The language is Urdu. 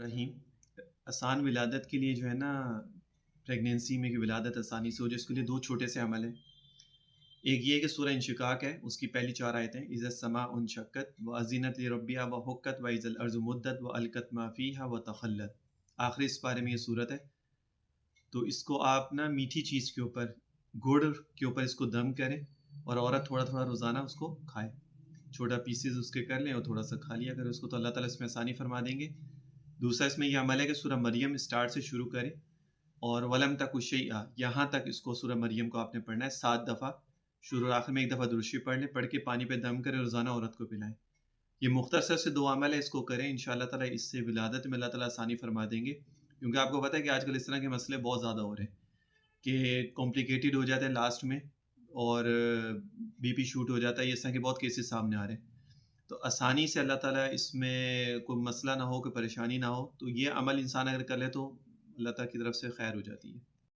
رحیم آسان ولادت کے لیے جو ہے نا، پریگنینسی میں کہ ولادت آسانی سے ہو جائے، اس کے لیے دو چھوٹے سے عمل ہیں۔ ایک یہ ہے کہ سورہ انشقاق ہے، اس کی پہلی 4 آیتیں، اذا السماء انشقت واذنت لربها وحقت واذا الارض مدت والقت ما فیها وتخلت، آخری اس بارے میں یہ صورت ہے۔ تو اس کو آپ نا میٹھی چیز کے اوپر، گڑ کے اوپر اس کو دم کریں، اور عورت تھوڑا تھوڑا روزانہ اس کو کھائے، چھوٹا پیسز اس کے کر لیں اور تھوڑا سا کھا لیا کرے اس کو، تو اللہ تعالیٰ اس میں آسانی فرما دیں گے۔ دوسرا اس میں یہ عمل ہے کہ سورہ مریم اسٹارٹ سے شروع کریں، اور ولم تک شیئا، یہاں تک اس کو سورہ مریم کو آپ نے پڑھنا ہے 7 دفعہ، شروع اور آخر میں ایک دفعہ درود شریف پڑھ لیں، پڑھ کے پانی پہ دم کریں، روزانہ عورت کو پلائیں۔ یہ مختصر سے 2 عمل ہے، اس کو کریں، انشاءاللہ تعالیٰ اس سے ولادت میں اللہ تعالیٰ آسانی فرما دیں گے۔ کیونکہ آپ کو پتہ ہے کہ آج کل اس طرح کے مسئلے بہت زیادہ ہو رہے ہیں کہ کمپلیکیٹڈ ہو جاتے ہیں لاسٹ میں، اور بی پی شوٹ ہو جاتا ہے، یہ اس طرح کے بہت کیسز سامنے آ رہے ہیں۔ تو آسانی سے اللہ تعالیٰ اس میں کوئی مسئلہ نہ ہو، کوئی پریشانی نہ ہو، تو یہ عمل انسان اگر کر لے تو اللہ تعالیٰ کی طرف سے خیر ہو جاتی ہے۔